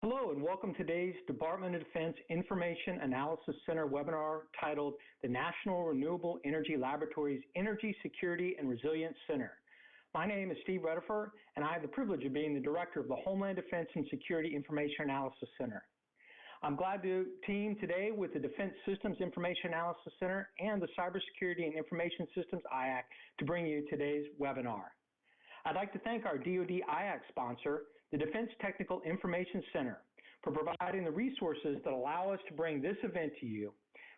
Hello and welcome to today's Department of Defense Information Analysis Center webinar titled the National Renewable Energy Laboratory's Energy Security and Resilience Center. My name is Steve Redifer, and I have the privilege of being the director of the Homeland Defense and Security Information Analysis Center. I'm glad to team today with the Defense Systems Information Analysis Center and the Cybersecurity and Information Systems IAC to bring you today's webinar. I'd like to thank our DoDIAC sponsor, the Defense Technical Information Center, for providing the resources that allow us to bring this event to you.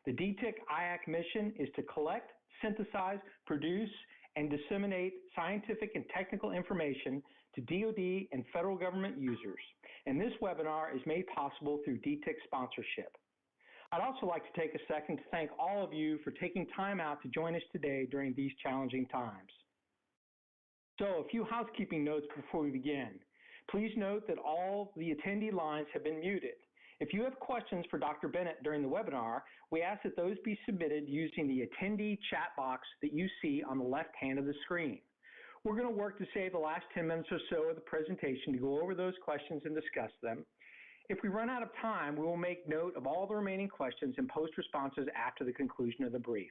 The DTIC-IAC mission is to collect, synthesize, produce, and disseminate scientific and technical information to DoD and federal government users, and this webinar is made possible through DTIC sponsorship. I'd also like to take a second to thank all of you for taking time out to join us today during these challenging times. So, a few housekeeping notes before we begin. Please note that all the attendee lines have been muted. If you have questions for Dr. Bennett during the webinar, we ask that those be submitted using the attendee chat box that you see on the left hand of the screen. We're going to work to save the last 10 minutes or so of the presentation to go over those questions and discuss them. If we run out of time, we will make note of all the remaining questions and post responses after the conclusion of the brief.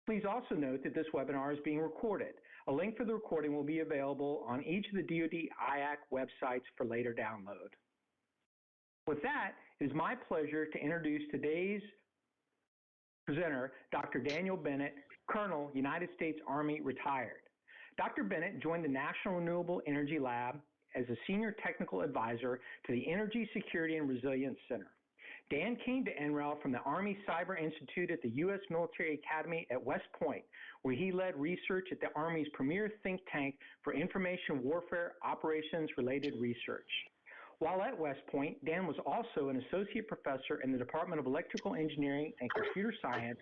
Please also note that this webinar is being recorded. A link for the recording will be available on each of the DoDIAC websites for later download. With that, it is my pleasure to introduce today's presenter, Dr. Daniel Bennett, Colonel, United States Army, retired. Dr. Bennett joined the National Renewable Energy Lab as a Senior Technical Advisor to the Energy Security and Resilience Center. Dan came to NREL from the Army Cyber Institute at the U.S. Military Academy at West Point, where he led research at the Army's premier think tank for information warfare operations-related research. While at West Point, Dan was also an associate professor in the Department of Electrical Engineering and Computer Science,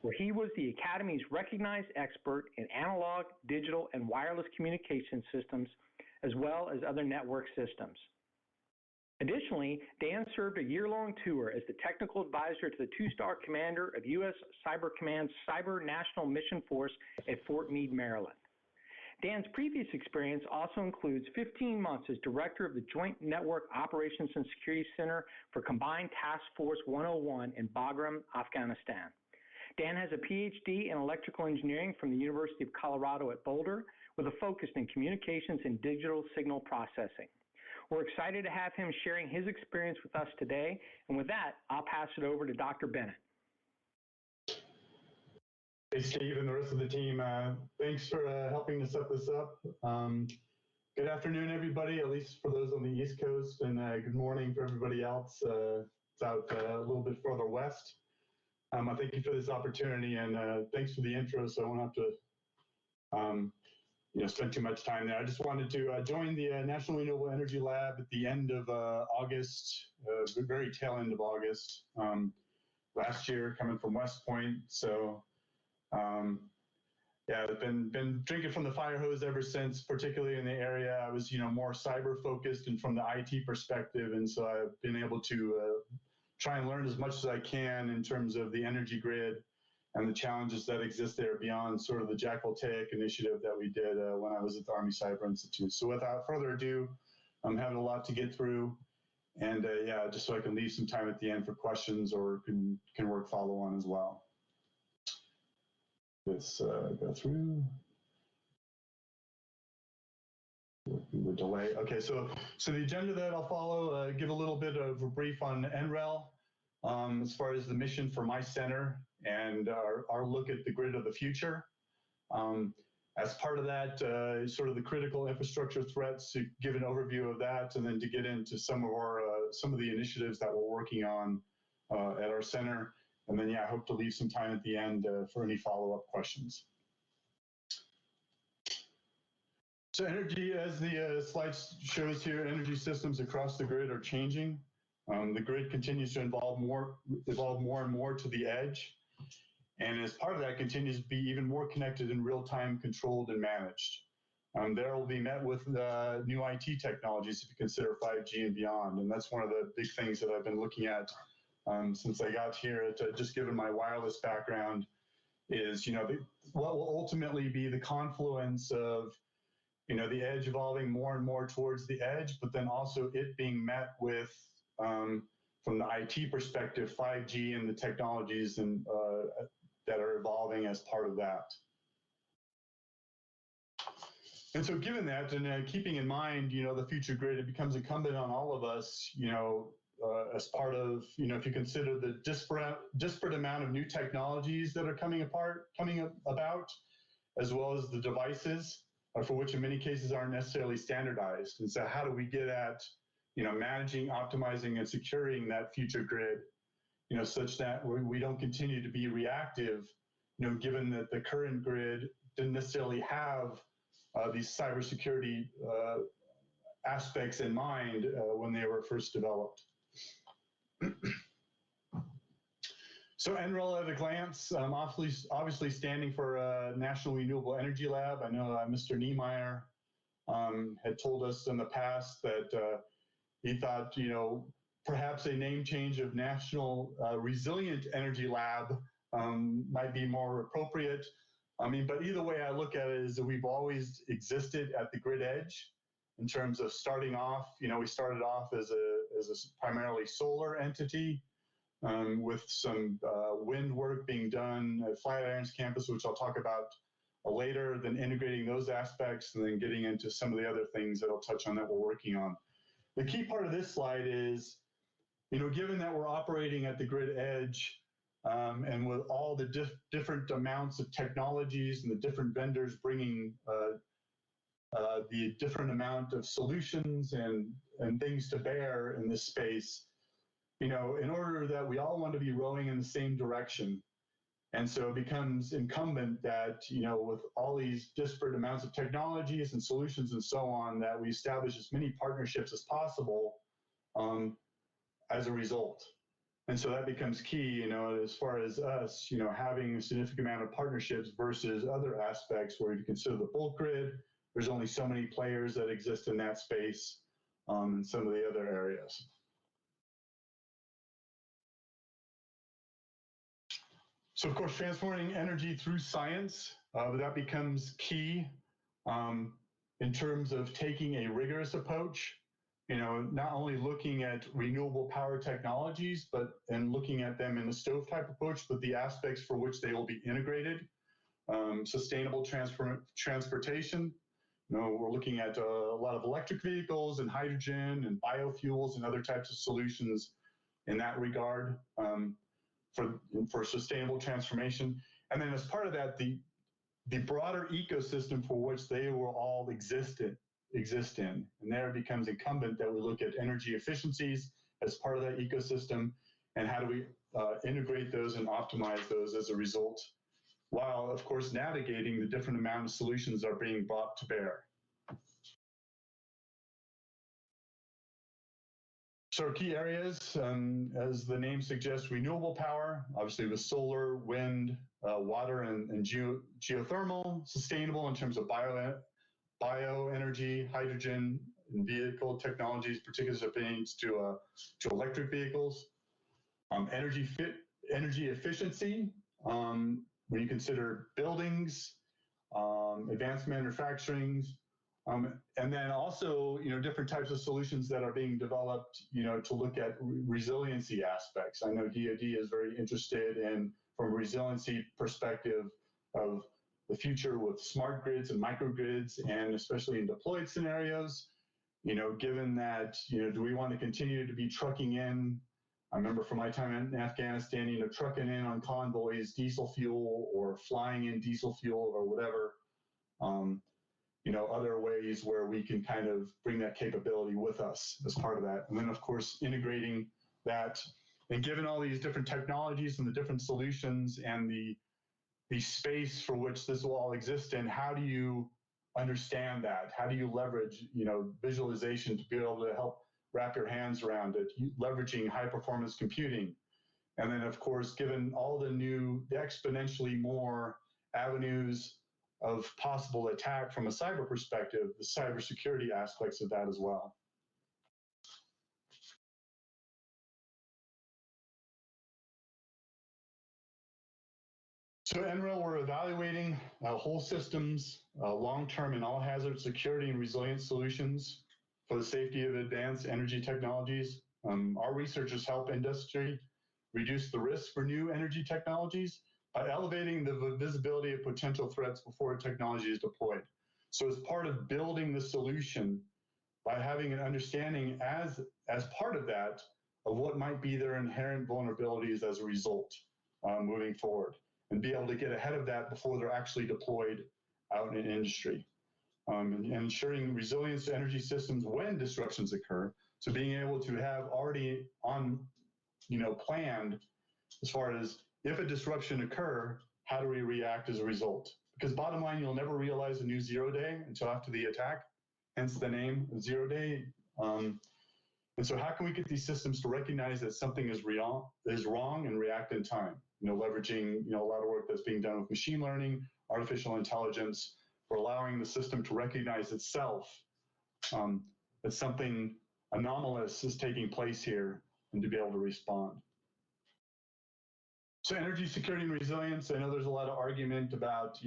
where he was the Academy's recognized expert in analog, digital, and wireless communication systems, as well as other network systems. Additionally, Dan served a year-long tour as the technical advisor to the two-star commander of U.S. Cyber Command's Cyber National Mission Force at Fort Meade, Maryland. Dan's previous experience also includes 15 months as director of the Joint Network Operations and Security Center for Combined Task Force 101 in Bagram, Afghanistan. Dan has a PhD in electrical engineering from the University of Colorado at Boulder with a focus in communications and digital signal processing. We're excited to have him sharing his experience with us today. And with that, I'll pass it over to Dr. Bennett. Hey, Steve and the rest of the team. Thanks for helping to set this up. Good afternoon, everybody, at least for those on the East Coast, and good morning for everybody else. It's out a little bit further west. I thank you for this opportunity, and thanks for the intro, so I won't have to spend too much time there. I just wanted to join the National Renewable Energy Lab at the end of August, the very tail end of August last year, coming from West Point. So, yeah, I've been drinking from the fire hose ever since, particularly in the area. I was, more cyber focused and from the IT perspective, and so I've been able to try and learn as much as I can in terms of the energy grid and the challenges that exist there beyond sort of the Jack-Voltaic initiative that we did when I was at the Army Cyber Institute. So without further ado, I'm having a lot to get through, and yeah, just so I can leave some time at the end for questions or can work follow on as well. Let's go through. The delay. Okay, so the agenda that I'll follow, give a little bit of a brief on NREL as far as the mission for my center and our look at the grid of the future. As part of that, sort of the critical infrastructure threats, to give an overview of that, and then to get into some of the initiatives that we're working on at our center. And then, yeah, I hope to leave some time at the end for any follow-up questions. So energy, as the slide shows here, energy systems across the grid are changing. The grid continues to evolve more and more to the edge. And as part of that, continues to be even more connected and real-time controlled and managed. There will be met with new IT technologies if you consider 5G and beyond. And that's one of the big things that I've been looking at since I got here, just given my wireless background, is what will ultimately be the confluence of the edge evolving more and more towards the edge, but then also it being met with, from the IT perspective, 5G and the technologies and that are evolving as part of that. And so given that, and keeping in mind, the future grid, it becomes incumbent on all of us, as part of, if you consider the disparate amount of new technologies that are coming about, as well as the devices, for which in many cases aren't necessarily standardized. And so how do we get at, managing, optimizing, and securing that future grid, such that we don't continue to be reactive, given that the current grid didn't necessarily have these cybersecurity aspects in mind when they were first developed. So NREL at a glance, obviously standing for National Renewable Energy Lab. I know Mr. Niemeyer had told us in the past that he thought, perhaps a name change of National Resilient Energy Lab might be more appropriate. But either way I look at it is that we've always existed at the grid edge in terms of starting off. We started off as a primarily solar entity with some wind work being done at Flatiron's campus, which I'll talk about later, then integrating those aspects and then getting into some of the other things that I'll touch on that we're working on. The key part of this slide is, given that we're operating at the grid edge, and with all the different amounts of technologies and the different vendors bringing the different amount of solutions and things to bear in this space, in order that we all want to be rowing in the same direction. And so it becomes incumbent that, with all these disparate amounts of technologies and solutions and so on, that we establish as many partnerships as possible as a result. And so that becomes key, as far as us, having a significant amount of partnerships versus other aspects where you consider the bulk grid, there's only so many players that exist in that space, and some of the other areas. So of course, transforming energy through science, that becomes key in terms of taking a rigorous approach. Not only looking at renewable power technologies, and looking at them in a stovepipe approach, but the aspects for which they will be integrated. Sustainable transportation. We're looking at a lot of electric vehicles and hydrogen and biofuels and other types of solutions in that regard for sustainable transformation. And then as part of that, the broader ecosystem for which they will all exist in. And there it becomes incumbent that we look at energy efficiencies as part of that ecosystem, and how do we integrate those and optimize those as a result, while of course navigating the different amount of solutions that are being brought to bear. So key areas, as the name suggests, renewable power, obviously with solar, wind, water, and geothermal, sustainable in terms of bioenergy, hydrogen, and vehicle technologies, particularly as it pertains to electric vehicles. Energy efficiency, when you consider buildings, advanced manufacturing, and then also, different types of solutions that are being developed, to look at resiliency aspects. I know DoD is very interested in, from a resiliency perspective, of the future with smart grids and microgrids, and especially in deployed scenarios, given that, do we want to continue to be trucking in? I remember from my time in Afghanistan, trucking in on convoys, diesel fuel, or flying in diesel fuel or whatever, other ways where we can kind of bring that capability with us as part of that. And then of course, integrating that, and given all these different technologies and the different solutions and the space for which this will all exist in, how do you understand that? How do you leverage, visualization to be able to help wrap your hands around it, leveraging high performance computing. And then of course, given all the exponentially more avenues of possible attack from a cyber perspective, the cybersecurity aspects of that as well. So NREL, we're evaluating whole systems, long-term and all-hazard security and resilience solutions for the safety of advanced energy technologies. Our researchers help industry reduce the risk for new energy technologies by elevating the visibility of potential threats before technology is deployed. So as part of building the solution, by having an understanding as part of that of what might be their inherent vulnerabilities as a result moving forward, and be able to get ahead of that before they're actually deployed out in industry. And ensuring resilience to energy systems when disruptions occur. So being able to have already planned as far as if a disruption occur, how do we react as a result? Because bottom line, you'll never realize a new 0 day until after the attack, hence the name 0 day. And so how can we get these systems to recognize that something is wrong and react in time? Leveraging a lot of work that's being done with machine learning, artificial intelligence, for allowing the system to recognize itself that something anomalous is taking place here and to be able to respond. So energy security and resilience, I know there's a lot of argument about,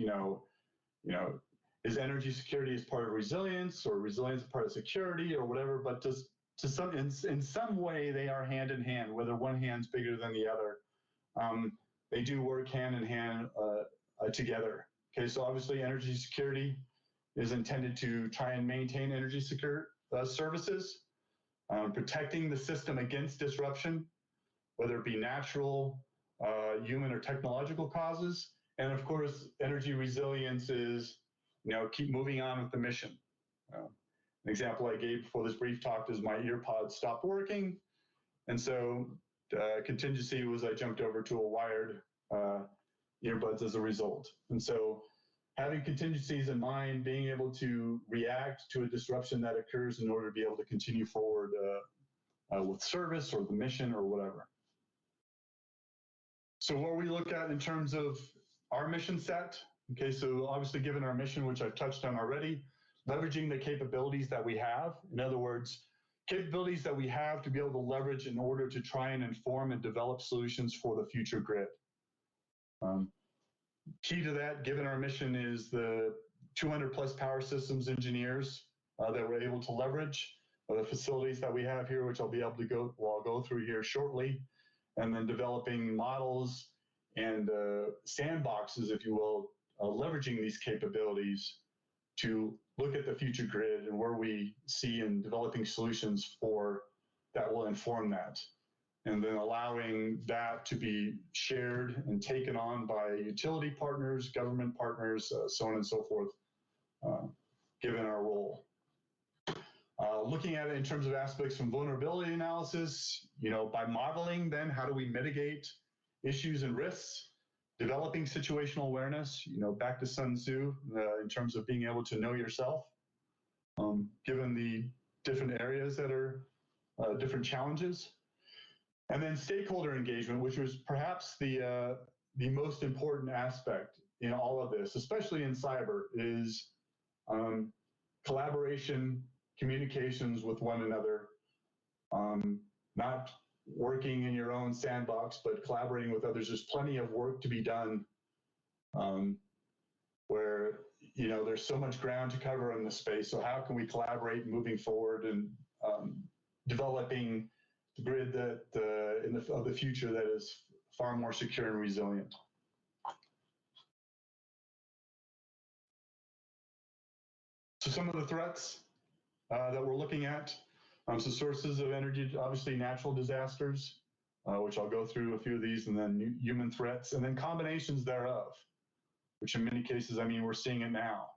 is energy security as part of resilience or resilience part of security or whatever, but in some way they are hand in hand, whether one hand's bigger than the other. They do work hand in hand together. Okay, so obviously energy security is intended to try and maintain energy secure services, protecting the system against disruption, whether it be natural, human, or technological causes. And of course, energy resilience is, keep moving on with the mission. An example I gave before this brief talk is my earpods stopped working. And so contingency was I jumped over to a wired earbuds as a result. And so having contingencies in mind, being able to react to a disruption that occurs in order to be able to continue forward with service or the mission or whatever. So what we look at in terms of our mission set, okay, so obviously given our mission, which I've touched on already, leveraging the capabilities that we have. In other words, capabilities that we have to be able to leverage in order to try and inform and develop solutions for the future grid. Key to that, given our mission, is the 200 plus power systems engineers that we're able to leverage, the facilities that we have here, which I'll be able to I'll go through here shortly, and then developing models and sandboxes, if you will, leveraging these capabilities to look at the future grid and where we see and developing solutions for that will inform that. And then allowing that to be shared and taken on by utility partners, government partners, so on and so forth, given our role. Looking at it in terms of aspects from vulnerability analysis, by modeling then how do we mitigate issues and risks, developing situational awareness, back to Sun Tzu in terms of being able to know yourself, given the different areas that are different challenges. And then stakeholder engagement, which was perhaps the most important aspect in all of this, especially in cyber, is collaboration, communications with one another, not working in your own sandbox, but collaborating with others. There's plenty of work to be done where, there's so much ground to cover in this space. So how can we collaborate moving forward and developing the grid that of the future that is far more secure and resilient? So some of the threats that we're looking at, so sources of energy, obviously natural disasters, which I'll go through a few of these, and then human threats, and then combinations thereof, which in many cases, we're seeing it now.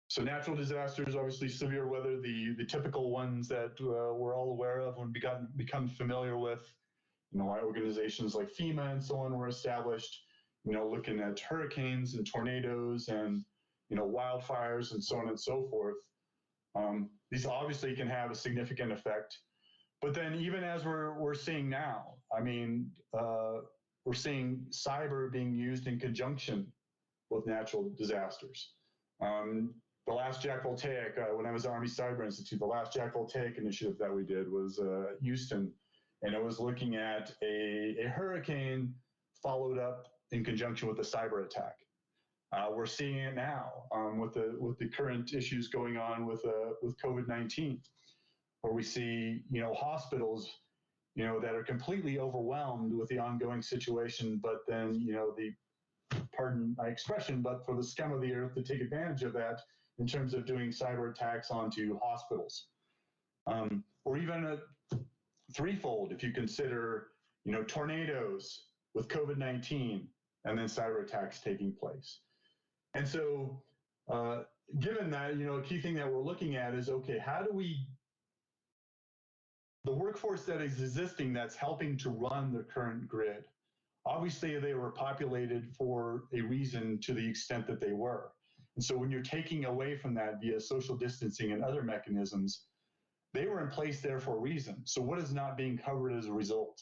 So natural disasters, obviously severe weather, the typical ones that we're all aware of when we become familiar with, why organizations like FEMA and so on were established, looking at hurricanes and tornadoes and, wildfires and so on and so forth. These obviously can have a significant effect, but then even as we're seeing now, we're seeing cyber being used in conjunction with natural disasters. The last Jack Voltaic, when I was at Army Cyber Institute, the last Jack Voltaic initiative that we did was Houston, and it was looking at a hurricane followed up in conjunction with the cyber attack. We're seeing it now with the current issues going on with COVID-19, where we see hospitals that are completely overwhelmed with the ongoing situation, but then pardon my expression, but for the scum of the earth to take advantage of that in terms of doing cyber attacks onto hospitals, or even a threefold if you consider tornadoes with COVID-19 and then cyber attacks taking place. And so given that, a key thing that we're looking at is, okay, how do the workforce that is existing that's helping to run the current grid, obviously they were populated for a reason to the extent that they were. And so when you're taking away from that via social distancing and other mechanisms, they were in place there for a reason. So what is not being covered as a result?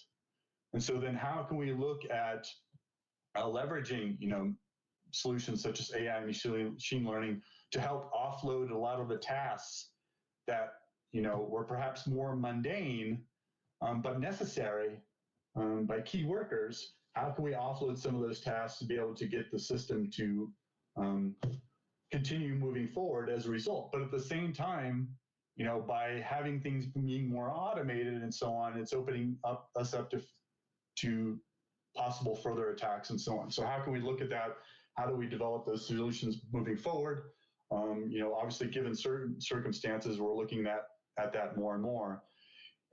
And so then how can we look at leveraging, solutions such as AI and machine learning to help offload a lot of the tasks that, were perhaps more mundane, but necessary by key workers? How can we offload some of those tasks to be able to get the system to continue moving forward as a result? But at the same time, by having things being more automated and so on, it's opening us up to possible further attacks and so on. So how can we look at that? How do we develop those solutions moving forward? Obviously, given certain circumstances, we're looking at that more and more.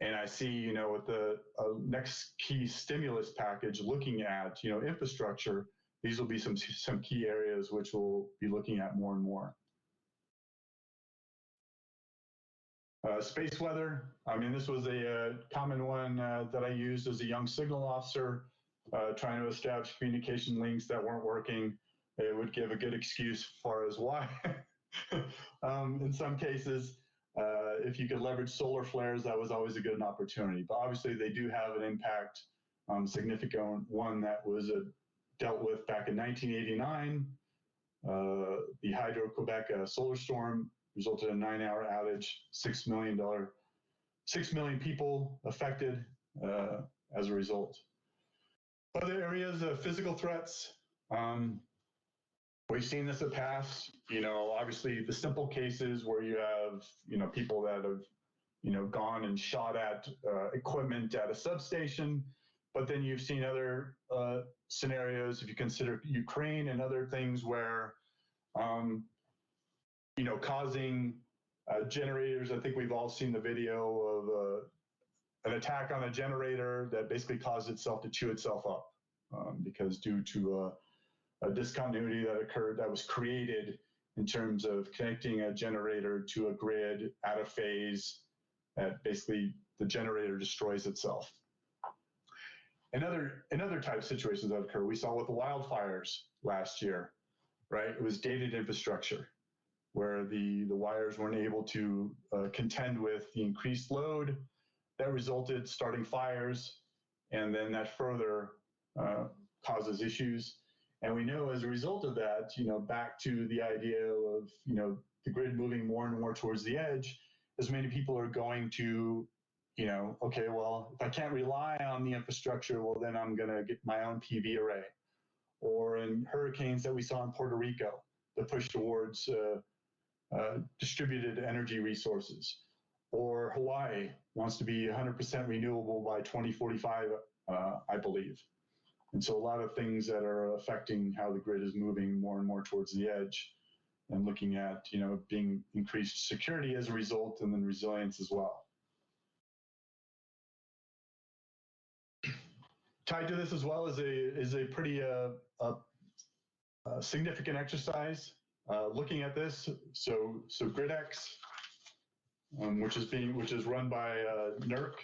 And I see, with the next key stimulus package looking at, infrastructure, these will be some key areas which we'll be looking at more and more. Space weather. I mean, this was a common one that I used as a young signal officer, trying to establish communication links that weren't working. It would give a good excuse as far as why. In some cases, if you could leverage solar flares, that was always a good opportunity. But obviously, they do have an impact, significant one that was dealt with back in 1989. The Hydro-Quebec solar storm resulted in a 9-hour outage, $6 million people affected as a result. Other areas of physical threats, we've seen this in the past, obviously the simple cases where you have, people that have, gone and shot at equipment at a substation, but then you've seen other scenarios, if you consider Ukraine and other things where, causing generators. I think we've all seen the video of an attack on a generator that basically caused itself to chew itself up because due to a discontinuity that occurred, that was created in terms of connecting a generator to a grid out of phase, that basically the generator destroys itself. In other type of situations that occur, we saw with the wildfires last year, right? It was dated infrastructure where the wires weren't able to contend with the increased load that resulted starting fires, and then that further causes issues. And we know as a result of that, back to the idea of, the grid moving more and more towards the edge, as many people are going to, okay, well, if I can't rely on the infrastructure, well, then I'm going to get my own PV array. Or in hurricanes that we saw in Puerto Rico, the push towards distributed energy resources. Or Hawaii wants to be 100% renewable by 2045, I believe. And so a lot of things that are affecting how the grid is moving more and more towards the edge, and looking at, being increased security as a result, and then resilience as well. Tied to this as well is a pretty significant exercise looking at this. So GridX, which is run by NERC.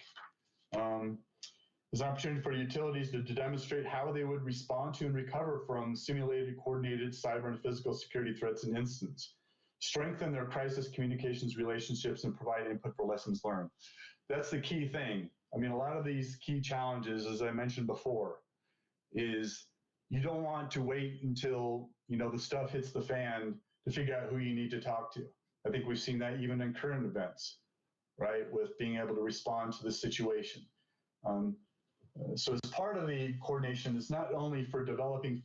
There's an opportunity for utilities to demonstrate how they would respond to and recover from simulated, coordinated cyber and physical security threats and incidents, strengthen their crisis communications relationships, and provide input for lessons learned. That's the key thing. I mean, a lot of these key challenges, as I mentioned before, is you don't want to wait until, the stuff hits the fan to figure out who you need to talk to. I think we've seen that even in current events, right, with being able to respond to the situation. So as part of the coordination, it's not only for developing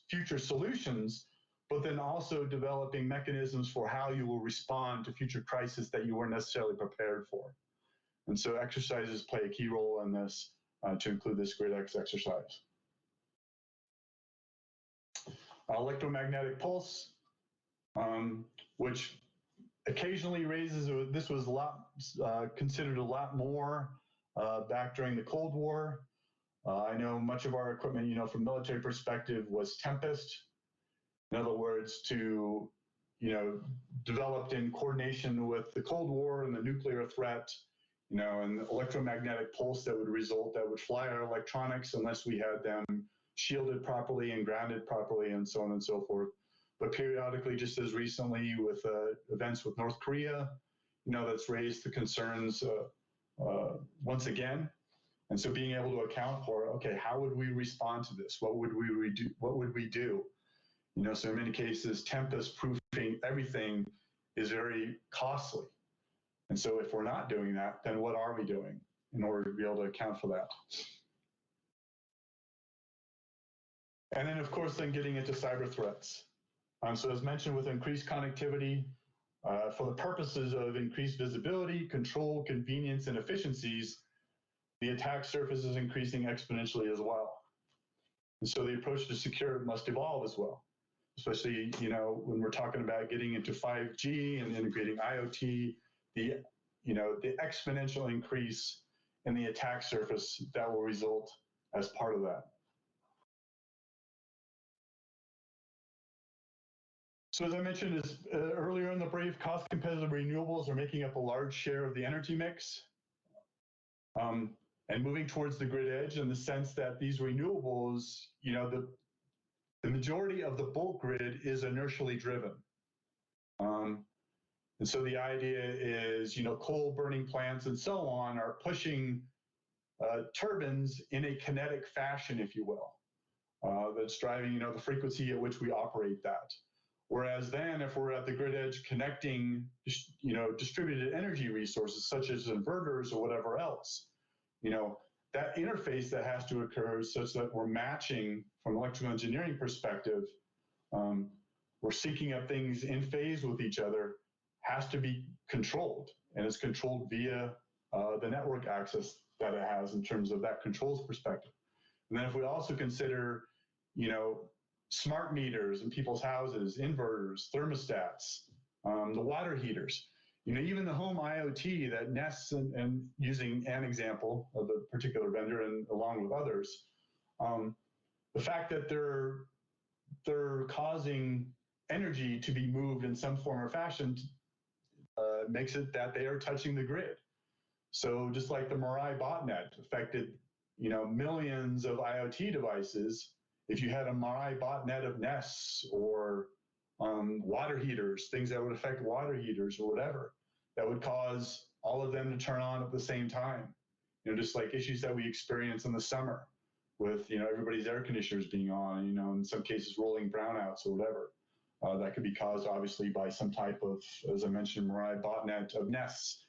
future solutions, but then also developing mechanisms for how you will respond to future crises that you weren't necessarily prepared for. And so exercises play a key role in this, to include this GridX exercise. Electromagnetic pulse, which occasionally raises, this was considered a lot more back during the Cold War. I know much of our equipment, from military perspective, was Tempest. In other words, developed in coordination with the Cold War and the nuclear threat, and the electromagnetic pulse that would fly our electronics unless we had them shielded properly and grounded properly, and so on and so forth. But periodically, just as recently with events with North Korea, that's raised the concerns once again. And so being able to account for, okay, how would we respond to this? What would we do? What would we do? So in many cases, Tempest proofing everything is very costly. And so if we're not doing that, then what are we doing in order to be able to account for that? And then, of course, then getting into cyber threats. So as mentioned, with increased connectivity, for the purposes of increased visibility, control, convenience, and efficiencies, the attack surface is increasing exponentially as well. And so the approach to secure must evolve as well, especially, when we're talking about getting into 5G and integrating IoT, the exponential increase in the attack surface that will result as part of that. So as I mentioned earlier in the brief, cost-competitive renewables are making up a large share of the energy mix, and moving towards the grid edge in the sense that these renewables, the majority of the bulk grid is inertially driven. And so the idea is, coal burning plants and so on are pushing turbines in a kinetic fashion, if you will, that's driving, the frequency at which we operate that. Whereas then if we're at the grid edge connecting, distributed energy resources such as inverters or whatever else, that interface that has to occur such that we're matching from an electrical engineering perspective, we're syncing up things in phase with each other, has to be controlled, and it's controlled via the network access that it has in terms of that controls perspective. And then if we also consider, smart meters in people's houses, inverters, thermostats, the water heaters, even the home IoT that nests, and using an example of a particular vendor and along with others, the fact that they're causing energy to be moved in some form or fashion makes it that they are touching the grid. So just like the Mirai botnet affected, millions of IoT devices, if you had a Mirai botnet of nests or water heaters, things that would affect water heaters or whatever, that would cause all of them to turn on at the same time. Just like issues that we experience in the summer with, everybody's air conditioners being on, in some cases rolling brownouts or whatever. That could be caused obviously by some type of, as I mentioned, Mirai botnet of nests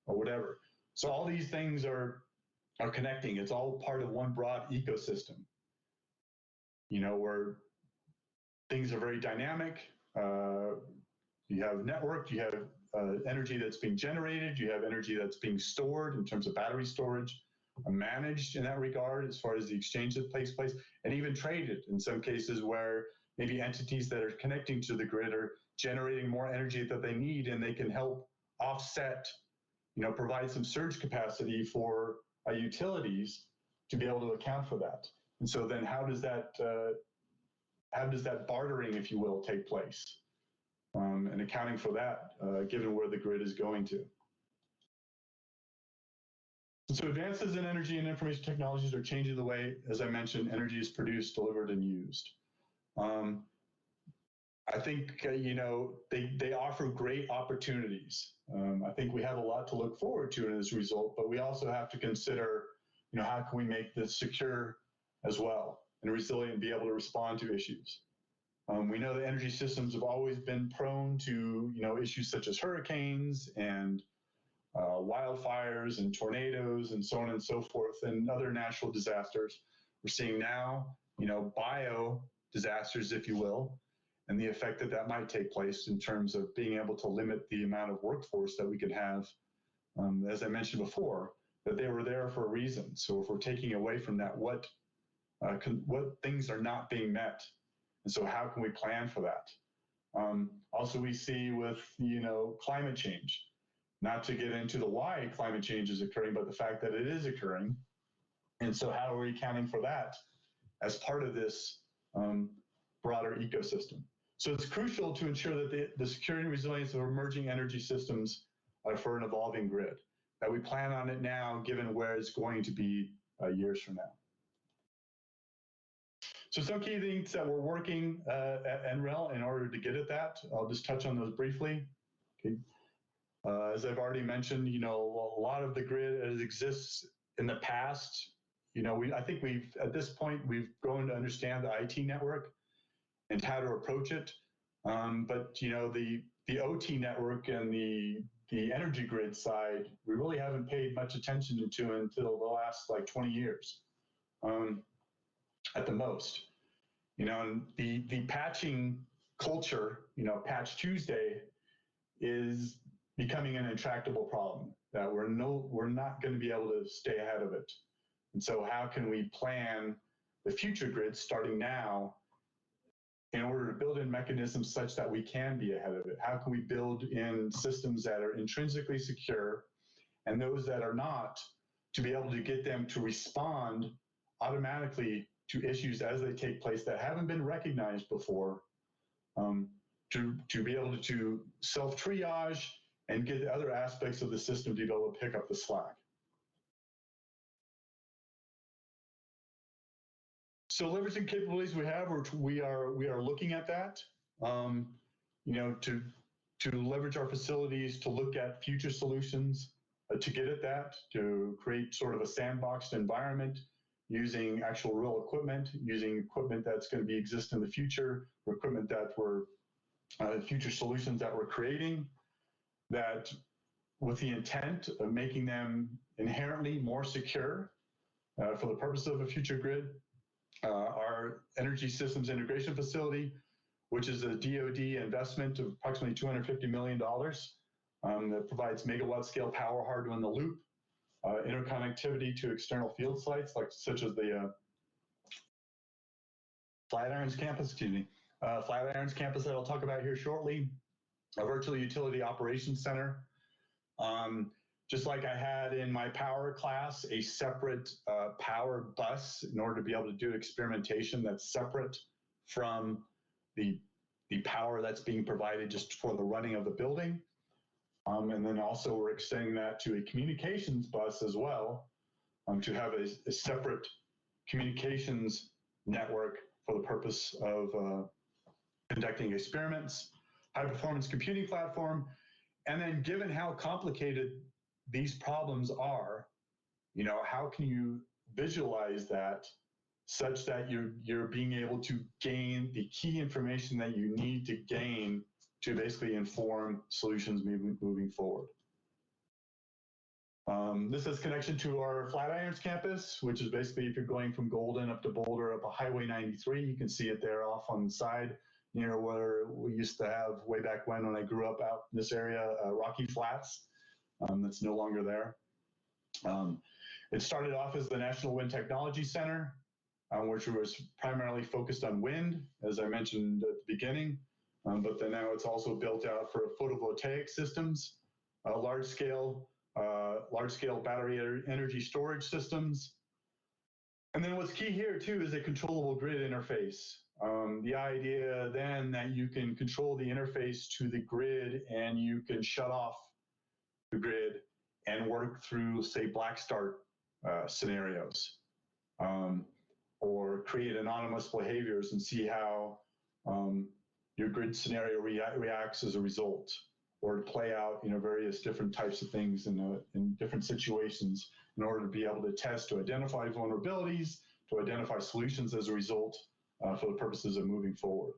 or whatever. So all these things are connecting. It's all part of one broad ecosystem, where things are very dynamic. You have network, you have energy that's being generated, you have energy that's being stored in terms of battery storage, managed in that regard as far as the exchange that takes place, and even traded in some cases where maybe entities that are connecting to the grid are generating more energy that they need, and they can help offset, provide some surge capacity for utilities to be able to account for that. And so then how does that bartering, if you will, take place? And accounting for that, given where the grid is going to. And so advances in energy and information technologies are changing the way, as I mentioned, energy is produced, delivered, and used. I think, they offer great opportunities. I think we have a lot to look forward to as a result, but we also have to consider, how can we make this secure as well and resilient and be able to respond to issues. We know that energy systems have always been prone to, issues such as hurricanes and wildfires and tornadoes and so on and so forth, and other natural disasters. We're seeing now, bio disasters, if you will, and the effect that that might take place in terms of being able to limit the amount of workforce that we could have. As I mentioned before, that they were there for a reason. So if we're taking away from that, what things are not being met? And so how can we plan for that? Also, we see with, climate change, not to get into the why climate change is occurring, but the fact that it is occurring. And so how are we accounting for that as part of this broader ecosystem? So it's crucial to ensure that the security and resilience of emerging energy systems for an evolving grid, that we plan on it now, given where it's going to be years from now. So some key things that we're working at NREL in order to get at that, I'll just touch on those briefly. Okay. As I've already mentioned, a lot of the grid as exists in the past, I think at this point, we've grown to understand the IT network and how to approach it. But the OT network and the energy grid side, we really haven't paid much attention to until the last 20 years, at the most. And the patching culture, Patch Tuesday, is becoming an intractable problem that we're not going to be able to stay ahead of it. And so how can we plan the future grid starting now in order to build in mechanisms such that we can be ahead of it? How can we build in systems that are intrinsically secure and those that are not, to be able to get them to respond automatically to issues as they take place that haven't been recognized before, to be able to self-triage and get other aspects of the system to be able to pick up the slack. So leveraging capabilities we have, we are looking at that, to leverage our facilities, to look at future solutions, to get at that, to create sort of a sandboxed environment, using actual real equipment, using equipment that's going to exist in the future, or equipment that we're, future solutions that we're creating, that with the intent of making them inherently more secure for the purpose of a future grid. Our Energy Systems Integration Facility, which is a DoD investment of approximately $250 million, that provides megawatt scale power hardware in the loop, interconnectivity to external field sites, such as the Flatirons campus, Flatirons campus that I'll talk about here shortly, a virtual utility operations center. Just like I had in my power class, a separate power bus in order to be able to do experimentation that's separate from the power that's being provided just for the running of the building. And then also we're extending that to a communications bus as well, to have a separate communications network for the purpose of conducting experiments, high performance computing platform. And then given how complicated these problems are, how can you visualize that such that you're being able to gain the key information that you need to gain to basically inform solutions moving forward. This has connection to our Flatirons campus, which is basically if you're going from Golden up to Boulder up a Highway 93, you can see it there off on the side near where we used to have way back when I grew up out in this area, Rocky Flats. That's no longer there. It started off as the National Wind Technology Center, which was primarily focused on wind, as I mentioned at the beginning. But then now it's also built out for photovoltaic systems, large-scale battery energy storage systems. And then what's key here too is a controllable grid interface. The idea then that you can control the interface to the grid and you can shut off the grid and work through, say, blackstart scenarios, or create anonymous behaviors and see how your grid scenario reacts as a result, or to play out various different types of things in different situations in order to be able to test, to identify vulnerabilities, to identify solutions as a result for the purposes of moving forward.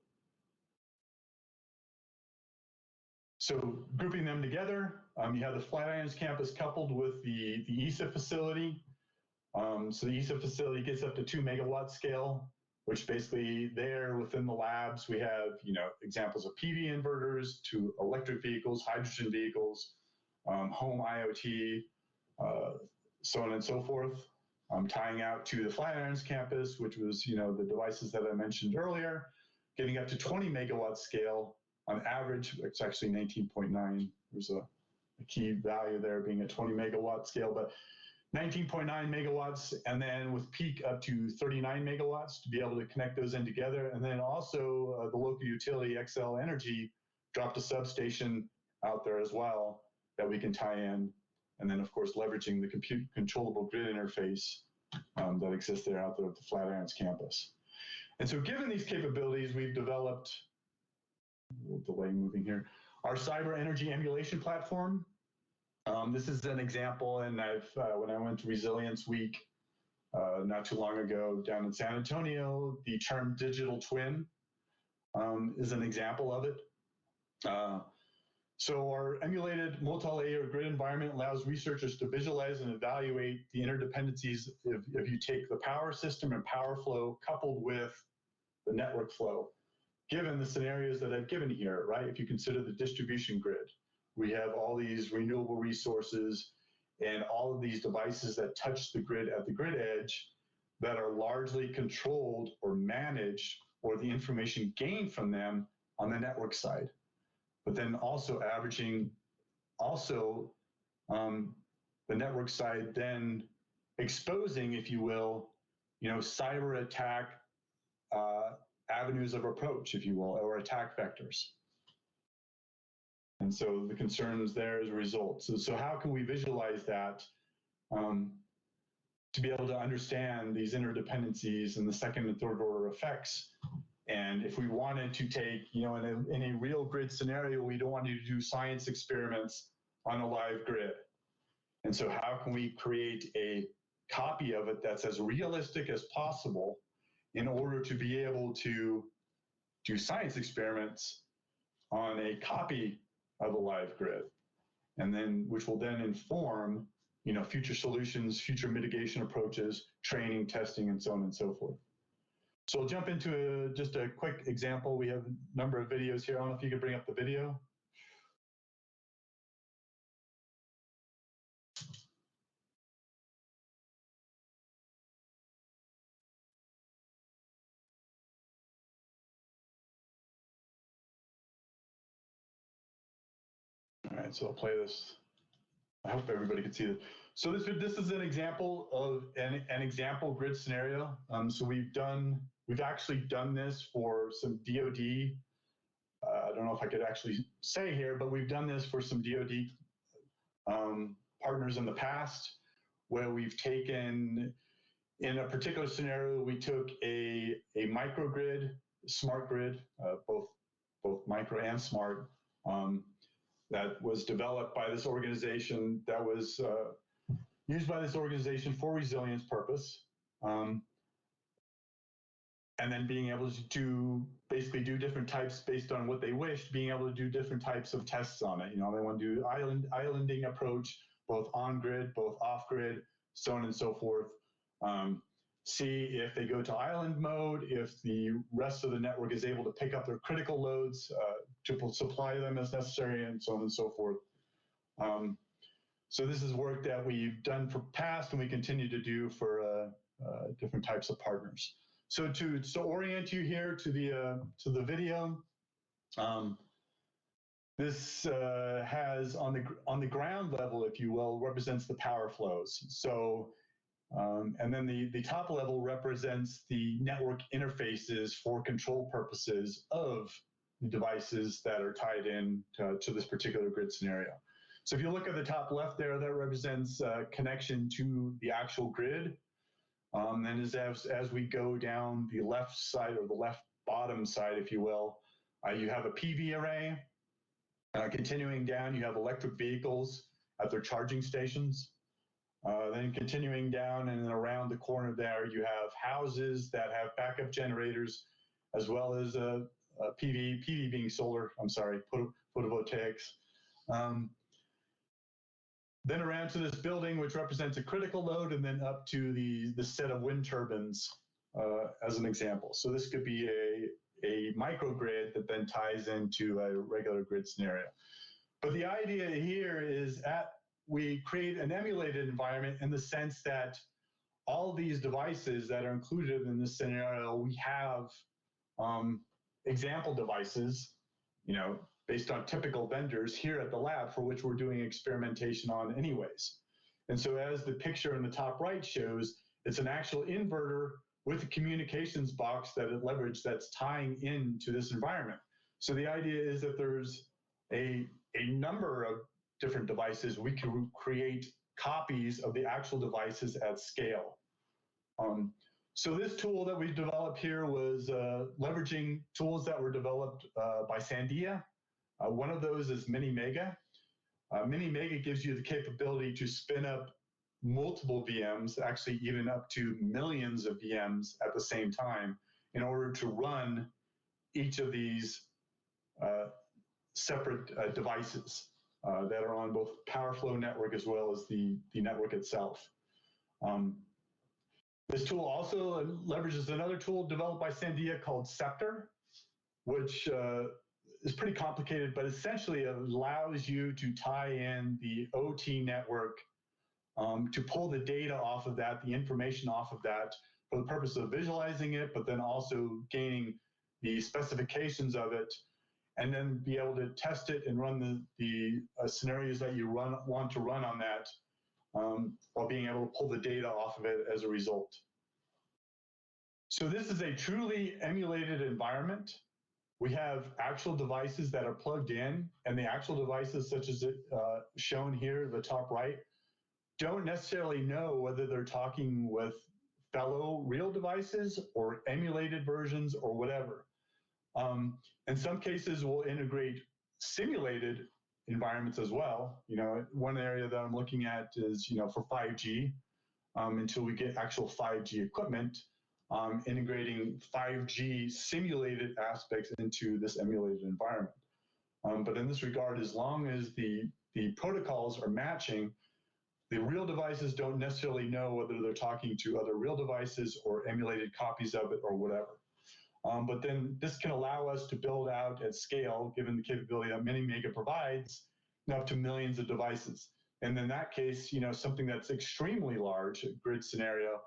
So grouping them together, you have the Flatirons campus coupled with the ESA facility. So the ESA facility gets up to 2 megawatt scale, which basically there within the labs, we have, examples of PV inverters to electric vehicles, hydrogen vehicles, home IoT, so on and so forth. Tying out to the Flatirons campus, which was, the devices that I mentioned earlier, getting up to 20 megawatt scale on average. It's actually 19.9. There's a key value there being a 20 megawatt scale, but 19.9 megawatts, and then with peak up to 39 megawatts to be able to connect those in together. And then also the local utility XL Energy dropped a substation out there as well that we can tie in. And then of course, leveraging the compute controllable grid interface that exists there out there at the Flatirons campus. And so given these capabilities, we've developed, we'll delay moving here, our cyber energy emulation platform. This is an example, and when I went to Resilience Week not too long ago down in San Antonio, the term digital twin is an example of it. So our emulated multi-layer grid environment allows researchers to visualize and evaluate the interdependencies if you take the power system and power flow coupled with the network flow, given the scenarios that I've given here, right? If you consider the distribution grid, we have all these renewable resources and all of these devices that touch the grid at the grid edge that are largely controlled or managed, or the information gained from them on the network side. But then also averaging, the network side then exposing, if you will, cyber attack avenues of approach, if you will, or attack vectors. And so the concerns there as a result. So how can we visualize that to be able to understand these interdependencies and the second and third order effects? And if we wanted to take, in a real grid scenario, we don't want you to do science experiments on a live grid. And so how can we create a copy of it that's as realistic as possible in order to be able to do science experiments on a copy of a live grid, and then which will then inform, future solutions, future mitigation approaches, training, testing, and so on and so forth. So I'll jump into just a quick example. We have a number of videos here. I don't know if you could bring up the video. All right, so I'll play this. I hope everybody can see it. So this is an example of an example grid scenario. So we've actually done this for some DoD. I don't know if I could actually say here, but we've done this for some DoD partners in the past, where we've taken, in a particular scenario, we took a microgrid, smart grid, both micro and smart, that was developed by this organization, that was used by this organization for resilience purpose. And then being able to basically do different types based on what they wished, being able to do different types of tests on it. They want to do islanding approach, both on grid, both off grid, so on and so forth. See if they go to island mode, if the rest of the network is able to pick up their critical loads to supply them as necessary, and so on and so forth. So this is work that we've done for past and we continue to do for different types of partners. So to orient you here to the video, this has on the ground level, if you will, represents the power flows. So and then the top level represents the network interfaces for control purposes of the devices that are tied in to this particular grid scenario. So if you look at the top left there, that represents connection to the actual grid. And as we go down the left side, or the left bottom side, if you will, you have a PV array. Continuing down, you have electric vehicles at their charging stations. Then continuing down and then around the corner there, you have houses that have backup generators, as well as PV being solar, I'm sorry, photovoltaics. Then around to this building, which represents a critical load, and then up to the set of wind turbines as an example. So this could be a microgrid that then ties into a regular grid scenario. But the idea here is we create an emulated environment in the sense that all these devices that are included in this scenario, we have example devices, based on typical vendors here at the lab for which we're doing experimentation on anyways. And so as the picture in the top right shows, it's an actual inverter with a communications box that it leveraged that's tying into this environment. So the idea is that there's a number of different devices. We can create copies of the actual devices at scale. So this tool that we've developed here was leveraging tools that were developed by Sandia. One of those is Mini-Mega. Mini-Mega gives you the capability to spin up multiple VMs, actually even up to millions of VMs at the same time, in order to run each of these separate devices that are on both power flow network as well as the network itself. This tool also leverages another tool developed by Sandia called Scepter, which is pretty complicated, but essentially it allows you to tie in the OT network to pull the data off of that, the information off of that, for the purpose of visualizing it, but then also gaining the specifications of it, and then be able to test it and run the scenarios that you want to run on that, while being able to pull the data off of it as a result. So this is a truly emulated environment. We have actual devices that are plugged in, and the actual devices, such as it shown here, the top right, don't necessarily know whether they're talking with fellow real devices or emulated versions or whatever. In some cases, we'll integrate simulated environments as well. One area that I'm looking at is, for 5G, until we get actual 5G equipment, integrating 5G simulated aspects into this emulated environment. But in this regard, as long as the protocols are matching, the real devices don't necessarily know whether they're talking to other real devices or emulated copies of it or whatever. But then this can allow us to build out at scale, given the capability that Mini-Mega provides, up to millions of devices. And in that case, something that's extremely large, a grid scenario,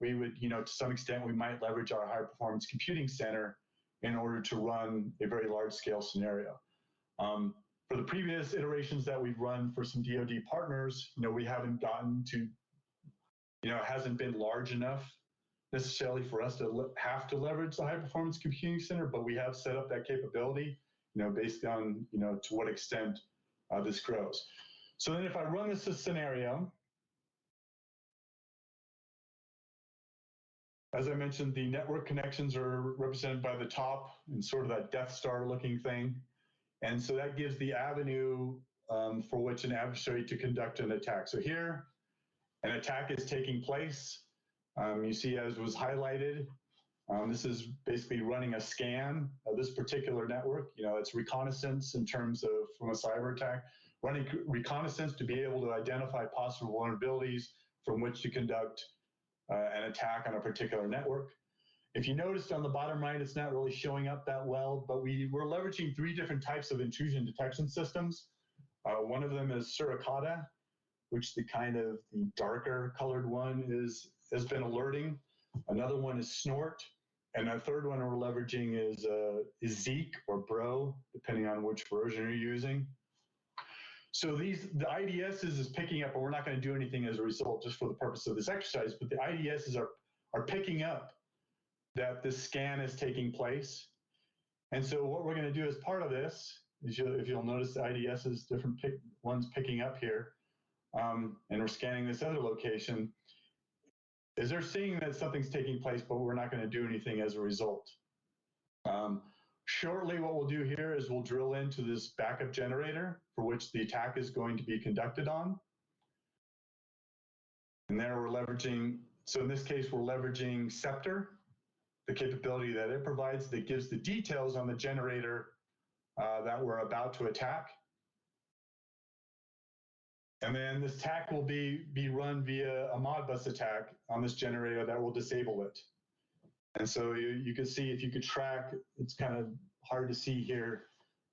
we would, to some extent, we might leverage our high performance computing center in order to run a very large scale scenario. For the previous iterations that we've run for some DoD partners, we haven't gotten to, it hasn't been large enough necessarily for us to have to leverage the high performance computing center, but we have set up that capability, based on, to what extent this grows. So then if I run this scenario, as I mentioned, the network connections are represented by the top and sort of that Death Star looking thing. And so that gives the avenue for which an adversary to conduct an attack. So here, an attack is taking place. You see, as was highlighted, this is basically running a scan of this particular network. It's reconnaissance in terms of, from a cyber attack, running reconnaissance to be able to identify possible vulnerabilities from which to conduct an attack on a particular network. If you noticed on the bottom right, it's not really showing up that well, but we're leveraging 3 different types of intrusion detection systems. One of them is Suricata, which the darker colored one has been alerting. Another one is Snort, and a third one we're leveraging is Zeek or Bro, depending on which version you're using. So the IDSs is picking up, and we're not going to do anything as a result just for the purpose of this exercise, but the IDSs are picking up that this scan is taking place. And so what we're going to do as part of this is, if you'll notice the IDSs, different ones picking up here, and we're scanning this other location, is they're seeing that something's taking place, but we're not going to do anything as a result. Shortly, what we'll do here is we'll drill into this backup generator for which the attack is going to be conducted on. And there we're leveraging, so in this case, we're leveraging Scepter. the capability that it provides that gives the details on the generator that we're about to attack. And then this attack will be run via a Modbus attack on this generator that will disable it. And so you can see, if you could track, it's kind of hard to see here,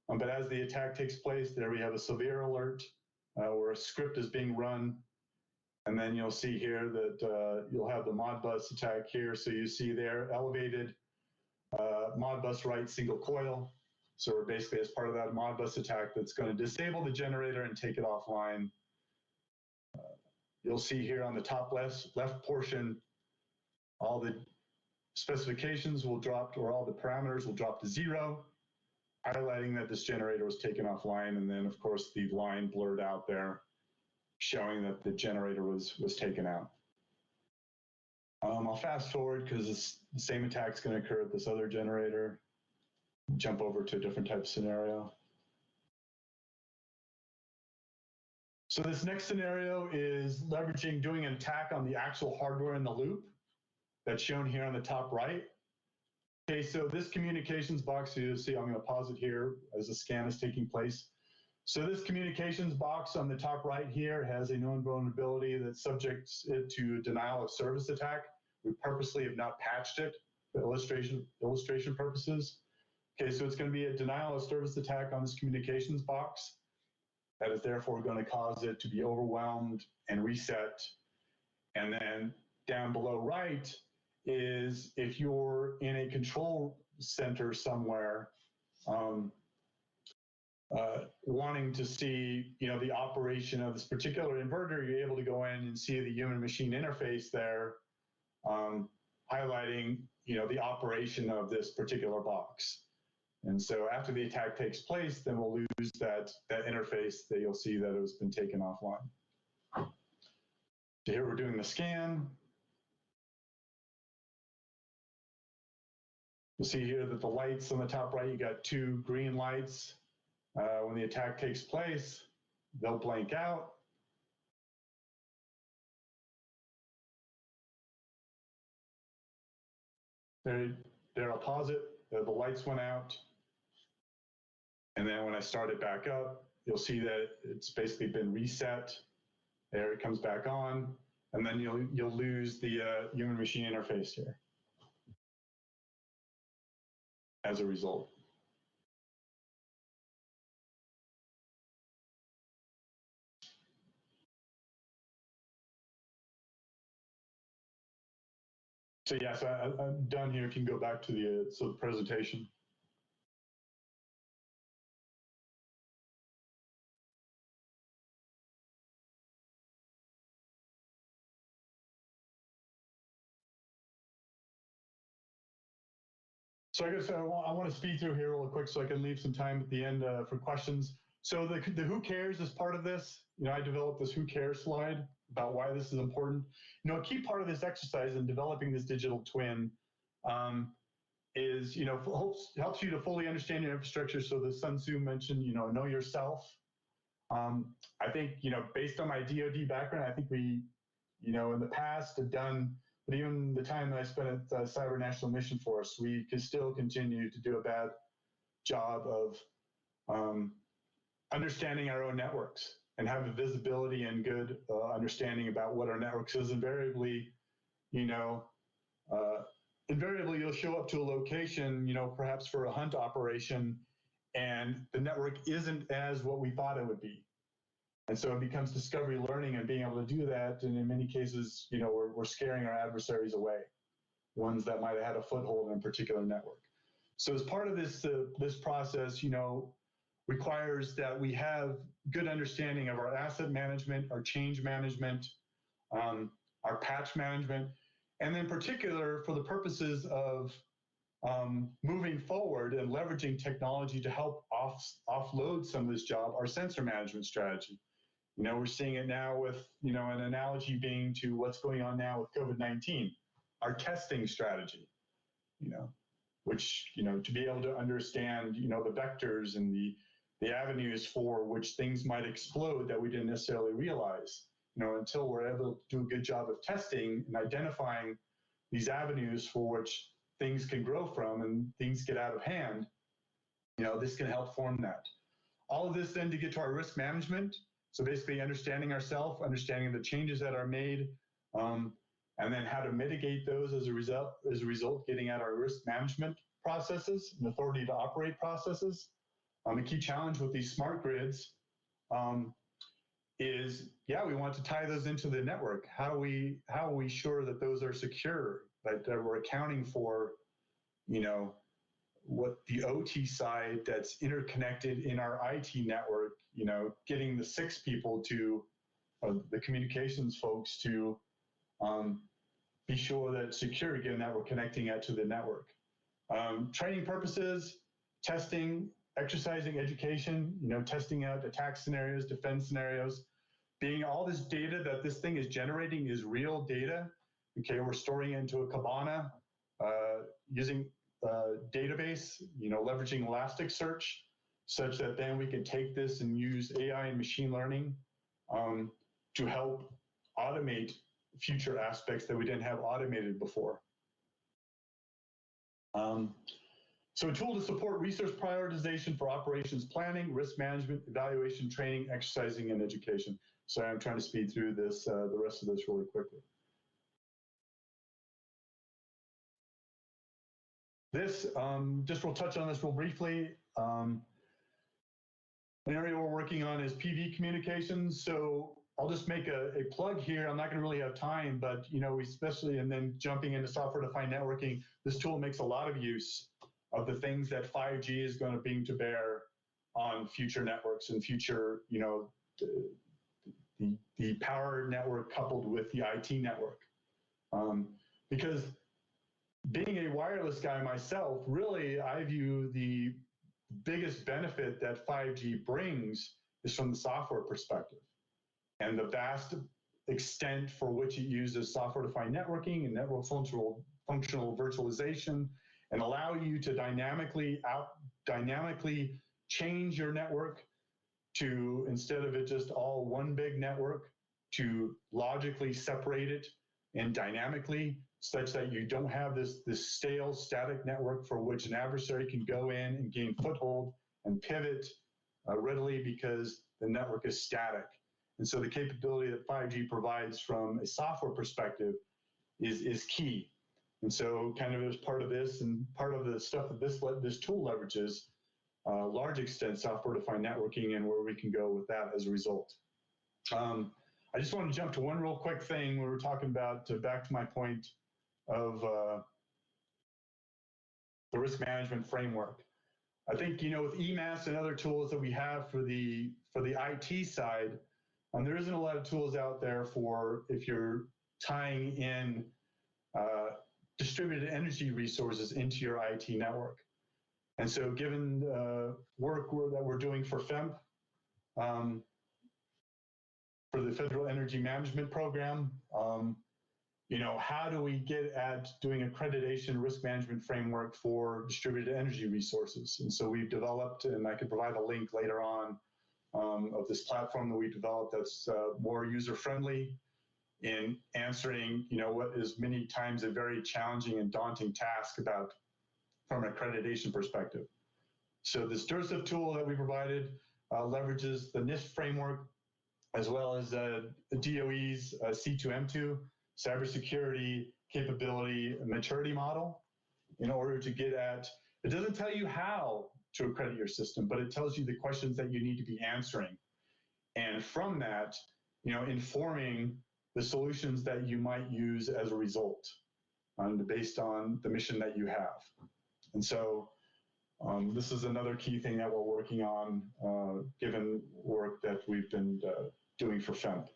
but as the attack takes place, there we have a severe alert where a script is being run. And then you'll see here that you'll have the Modbus attack here. So you see there elevated Modbus right single coil. So we're basically, as part of that Modbus attack, that's going to disable the generator and take it offline. You'll see here on the top left portion, all the specifications will drop, or all the parameters will drop to 0, highlighting that this generator was taken offline. And then, of course, the line blurred out there, showing that the generator was taken out. I'll fast forward because the same attack is going to occur at this other generator. Jump over to a different type of scenario. So this next scenario is doing an attack on the actual hardware in the loop that's shown here on the top right. Okay, so this communications box, you'll see, I'm going to pause it here as the scan is taking place. So this communications box on the top right here has a known vulnerability that subjects it to denial of service attack. We purposely have not patched it for illustration purposes. Okay, so it's going to be a denial of service attack on this communications box. That is therefore going to cause it to be overwhelmed and reset. And then down below right is, if you're in a control center somewhere, wanting to see, the operation of this particular inverter, you're able to go in and see the human-machine interface there, highlighting, the operation of this particular box. And so after the attack takes place, then we'll lose that interface that you'll see that it has been taken offline. So here we're doing the scan. You'll see here that the lights on the top right, you got 2 green lights. When the attack takes place, they'll blank out. There, I'll pause it. The lights went out. And then when I start it back up, you'll see that it's basically been reset. There it comes back on. And then you'll lose the human-machine interface here as a result. So yeah, so I'm done here. Can go back to the presentation. So I guess I want to speed through here real quick so I can leave some time at the end for questions. So the who cares is part of this. I developed this who cares slide about why this is important. A key part of this exercise in developing this digital twin is, helps you to fully understand your infrastructure. So the Sun Tzu mentioned, know yourself. I think, based on my DoD background, I think we, in the past have done, but even the time that I spent at the Cyber National Mission Force, we can still continue to do a bad job of understanding our own networks and have a visibility and good understanding about what our networks is. Invariably, invariably you'll show up to a location, perhaps for a hunt operation, and the network isn't as what we thought it would be. And so it becomes discovery learning and being able to do that. And in many cases, we're scaring our adversaries away, ones that might have had a foothold in a particular network. So as part of this, this process, requires that we have good understanding of our asset management, our change management, our patch management, and in particular for the purposes of moving forward and leveraging technology to help offload some of this job, our sensor management strategy. We're seeing it now with, an analogy being to what's going on now with COVID-19, our testing strategy, which, to be able to understand, the vectors and the avenues for which things might explode that we didn't necessarily realize, until we're able to do a good job of testing and identifying these avenues for which things can grow from and things get out of hand, this can help form that. All of this then to get to our risk management. So basically understanding ourselves, understanding the changes that are made, and then how to mitigate those as a result, getting at our risk management processes and authority to operate processes. A key challenge with these smart grids is, we want to tie those into the network. How are we sure that those are secure, that we're accounting for, what the OT side that's interconnected in our IT network, getting the 6 people to, the communications folks to be sure that it's secure, given that we're connecting it to the network. Training purposes, testing, exercising education, testing out attack scenarios, defense scenarios, being all this data that this thing is generating is real data. Okay, we're storing it into a Kibana, using database, leveraging Elasticsearch, such that then we can take this and use AI and machine learning to help automate future aspects that we didn't have automated before. So a tool to support resource prioritization for operations planning, risk management, evaluation, training, exercising, and education. Sorry, I'm trying to speed through this, the rest of this really quickly. This, just we'll touch on this real briefly. An area we're working on is PV communications. So I'll just make a plug here. I'm not going to really have time, but we especially, and then jumping into software-defined networking, this tool makes a lot of use of the things that 5G is going to bring to bear on future networks and future, the power network coupled with the IT network. Because being a wireless guy myself, really, I view the biggest benefit that 5G brings is from the software perspective and the vast extent for which it uses software-defined networking and network functional virtualization, and allow you to dynamically change your network to, instead of it just all one big network, to logically separate it and dynamically, such that you don't have this stale static network for which an adversary can go in and gain foothold and pivot readily because the network is static. And so the capability that 5G provides from a software perspective is key. And so kind of as part of this and part of the stuff that this tool leverages, large extent software-defined networking and where we can go with that as a result. I just want to jump to one real quick thing. We were talking about, back to my point of the risk management framework. I think, with EMAS and other tools that we have for the IT side, there isn't a lot of tools out there for if you're tying in distributed energy resources into your IT network. And so given the work that we're doing for FEMP, for the Federal Energy Management Program, how do we get at doing accreditation risk management framework for distributed energy resources? And so we've developed, and I can provide a link later on, of this platform that we developed that's more user-friendly in answering, what is many times a very challenging and daunting task from an accreditation perspective. So this DSIAC tool that we provided leverages the NIST framework as well as DOE's C2M2 cybersecurity capability maturity model in order to get at, it doesn't tell you how to accredit your system, but it tells you the questions that you need to be answering. And from that, informing the solutions that you might use as a result, based on the mission that you have. And so this is another key thing that we're working on, given work that we've been doing for FEMP.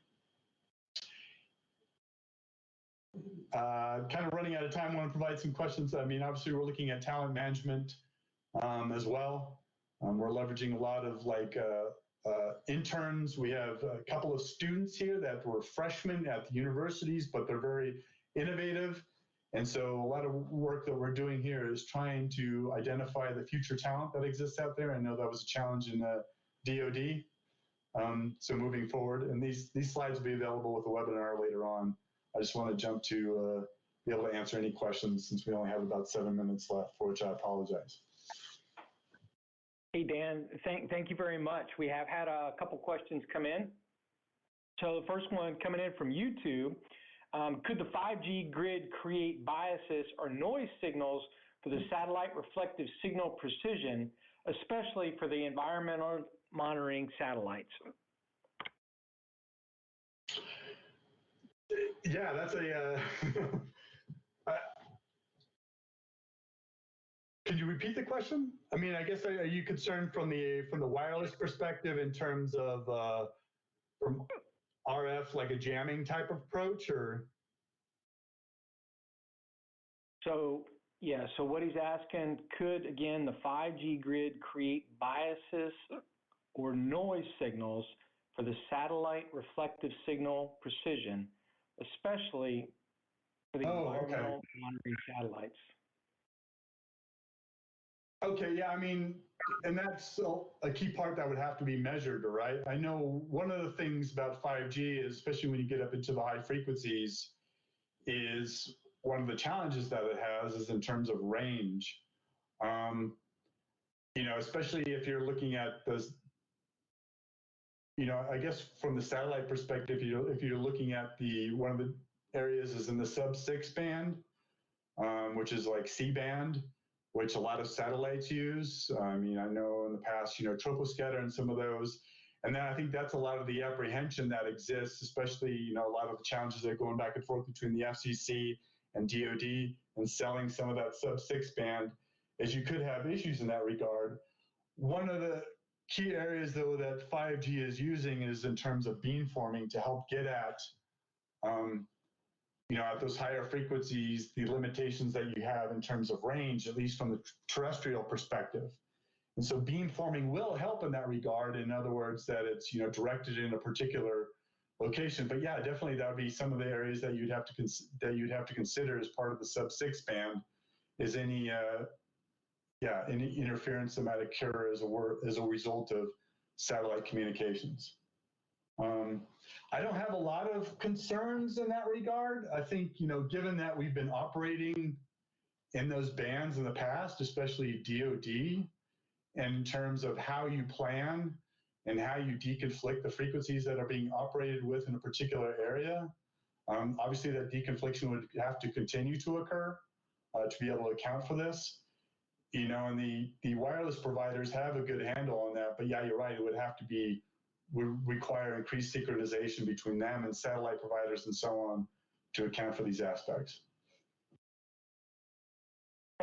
Kind of running out of time, I want to provide some questions. I mean, obviously we're looking at talent management as well. We're leveraging a lot of interns. We have a couple of students here that were freshmen at the universities, but they're very innovative. And so a lot of work that we're doing here is trying to identify the future talent that exists out there. I know that was a challenge in DoD. So moving forward, and these slides will be available with the webinar later on. I just want to jump to be able to answer any questions since we only have about 7 minutes left, for which I apologize. Hey, Dan, thank you very much. We have had a couple questions come in. So the first one coming in from YouTube, could the 5G grid create biases or noise signals for the satellite reflective signal precision, especially for the environmental monitoring satellites? Yeah, that's a. Could you repeat the question? I mean, I guess are you concerned from the wireless perspective in terms of from RF, like a jamming type of approach, or? So yeah, so what he's asking, could again the 5G grid create biases or noise signals for the satellite reflective signal precision, especially for the environmental monitoring satellites? Okay, yeah, I mean, and that's a key part that would have to be measured, right? I know one of the things about 5G, is, especially when you get up into the high frequencies, is one of the challenges that it has is in terms of range. You know, especially if you're looking at this, you know, I guess from the satellite perspective, if you're looking at one of the areas is in the sub-6 band, which is like C-band, which a lot of satellites use. I mean, I know in the past, you know, troposcatter and some of those. And then I think that's a lot of the apprehension that exists, especially, you know, a lot of the challenges that are going back and forth between the FCC and DoD and selling some of that sub-6 band, is you could have issues in that regard. One of the key areas, though, that 5G is using is in terms of beamforming to help get at, you know, at those higher frequencies, the limitations that you have in terms of range, at least from the terrestrial perspective. And so beamforming will help in that regard. In other words, that it's, you know, directed in a particular location. But yeah, definitely that would be some of the areas that you'd have to consider as part of the sub-6 band, is any interference that might occur as a result of satellite communications. I don't have a lot of concerns in that regard. I think, you know, given that we've been operating in those bands in the past, especially DoD, in terms of how you plan and how you deconflict the frequencies that are being operated with in a particular area, obviously that deconfliction would have to continue to occur to be able to account for this. You know, and the wireless providers have a good handle on that, but yeah, you're right, it would require increased synchronization between them and satellite providers and so on to account for these aspects.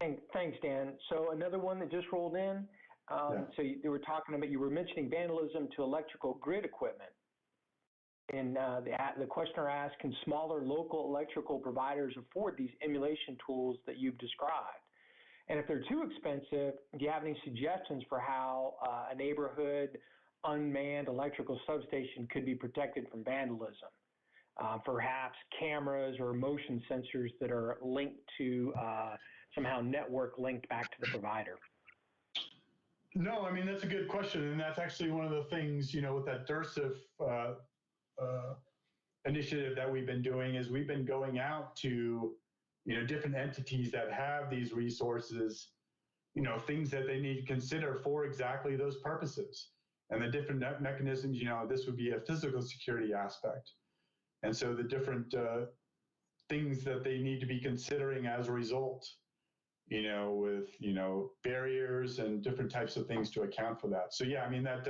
Thanks, Dan. So another one that just rolled in. So you were mentioning vandalism to electrical grid equipment. And the questioner asked, can smaller local electrical providers afford these emulation tools that you've described? And if they're too expensive, do you have any suggestions for how a neighborhood unmanned electrical substation could be protected from vandalism? Perhaps cameras or motion sensors that are linked to somehow network linked back to the provider. No, I mean, that's a good question. And that's actually one of the things, you know, with that DSIAC initiative that we've been doing, is we've been going out to, you know, different entities that have these resources, you know, things that they need to consider for exactly those purposes. And the different mechanisms, you know, this would be a physical security aspect. And so the different things that they need to be considering as a result, you know, with, you know, barriers and different types of things to account for that. So yeah, I mean, that,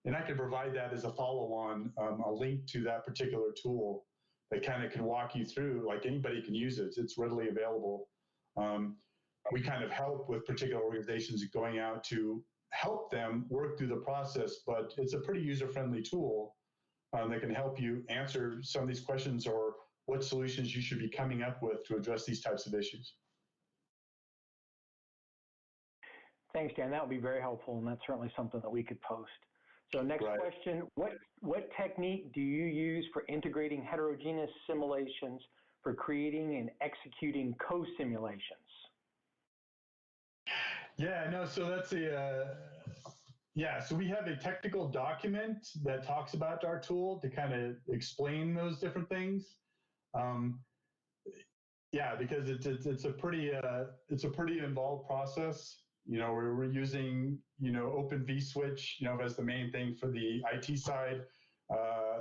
and I can provide that as a follow-on, a link to that particular tool that kind of can walk you through, like anybody can use it. It's readily available. We kind of help with particular organizations going out to help them work through the process, but it's a pretty user-friendly tool that can help you answer some of these questions or what solutions you should be coming up with to address these types of issues. Thanks, Dan. That would be very helpful, and that's certainly something that we could post. So next question, what technique do you use for integrating heterogeneous simulations for creating and executing co-simulations? Yeah, no, so that's so we have a technical document that talks about our tool to kind of explain those different things. Yeah, because it's a pretty involved process. We're using Open vSwitch as the main thing for the IT side,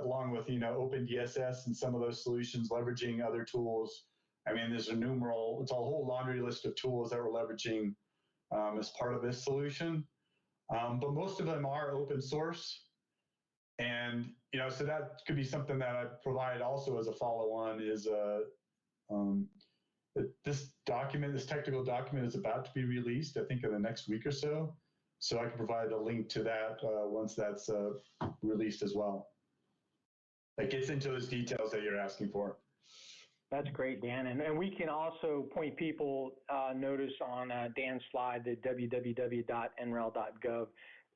along with Open DSS and some of those solutions leveraging other tools. I mean, it's a whole laundry list of tools that we're leveraging as part of this solution. But most of them are open source. And, so that could be something that I provide also as a follow-on is this technical document is about to be released, I think in the next week or so. So I can provide a link to that once that's released as well. That gets into those details that you're asking for. That's great, Dan. And we can also point people, notice on Dan's slide, the www.nrel.gov,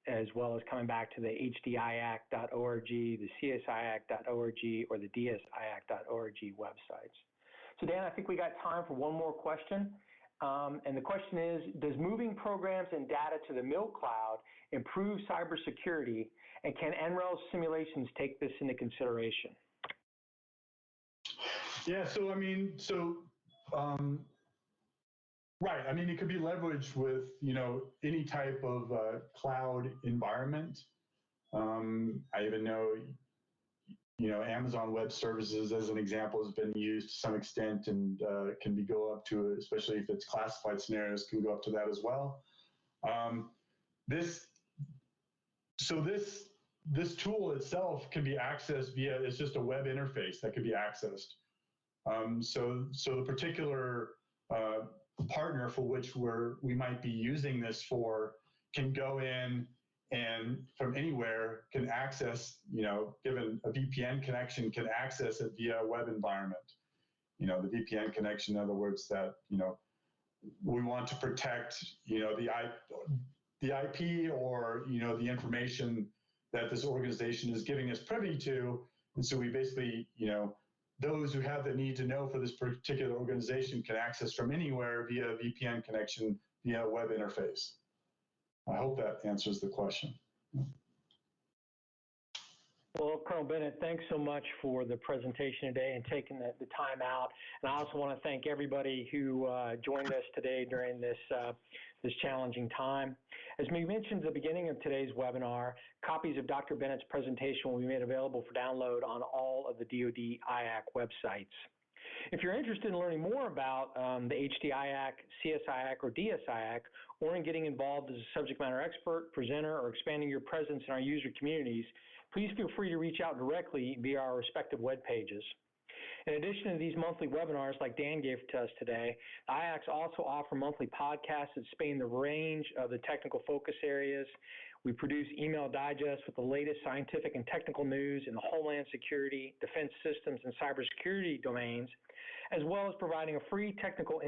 as well as coming back to the HDIAC.org, the CSIAC.org, or the DSIAC.org websites. So Dan, I think we got time for one more question. And the question is, does moving programs and data to the mil cloud improve cybersecurity, and can NREL simulations take this into consideration? Yeah, right. I mean, it could be leveraged with, any type of cloud environment. I even know, Amazon Web Services, as an example, has been used to some extent and can go up to, especially if it's classified scenarios, can go up to that as well. This tool itself can be accessed it's just a web interface that can be accessed. So the particular partner for which we might be using this for can go in and from anywhere can access, given a VPN connection, can access it via a web environment. The VPN connection, in other words, that, we want to protect, the IP or, the information that this organization is giving us privy to. And so we basically, those who have the need to know for this particular organization can access from anywhere via a VPN connection, via a web interface. I hope that answers the question. Well, Colonel Bennett, thanks so much for the presentation today and taking the time out. And I also want to thank everybody who joined us today during this challenging time. As we mentioned at the beginning of today's webinar, copies of Dr. Bennett's presentation will be made available for download on all of the DoDIAC websites. If you're interested in learning more about the HDIAC, CSIAC, or DSIAC, or in getting involved as a subject matter expert, presenter, or expanding your presence in our user communities, please feel free to reach out directly via our respective web pages. In addition to these monthly webinars like Dan gave to us today, IACs also offer monthly podcasts that span the range of the technical focus areas. We produce email digests with the latest scientific and technical news in the Homeland Security, defense systems, and cybersecurity domains, as well as providing a free technical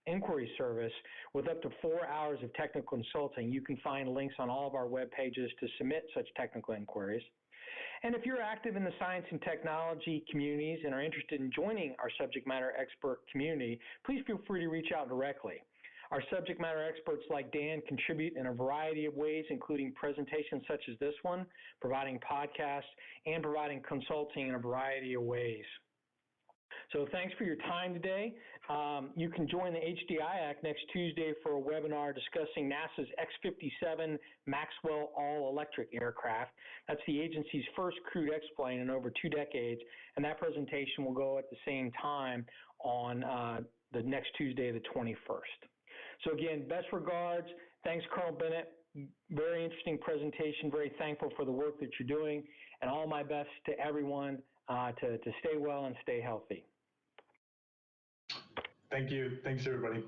inquiry service with up to 4 hours of technical consulting. You can find links on all of our web pages to submit such technical inquiries. And if you're active in the science and technology communities and are interested in joining our subject matter expert community, please feel free to reach out directly. Our subject matter experts like Dan contribute in a variety of ways, including presentations such as this one, providing podcasts, and providing consulting in a variety of ways. So thanks for your time today. You can join the HDIAC next Tuesday for a webinar discussing NASA's X-57 Maxwell all-electric aircraft. That's the agency's first crewed X-plane in over 2 decades, and that presentation will go at the same time on the next Tuesday, the 21st. So again, best regards. Thanks, Colonel Bennett. Very interesting presentation. Very thankful for the work that you're doing, and all my best to everyone to stay well and stay healthy. Thank you. Thanks, everybody.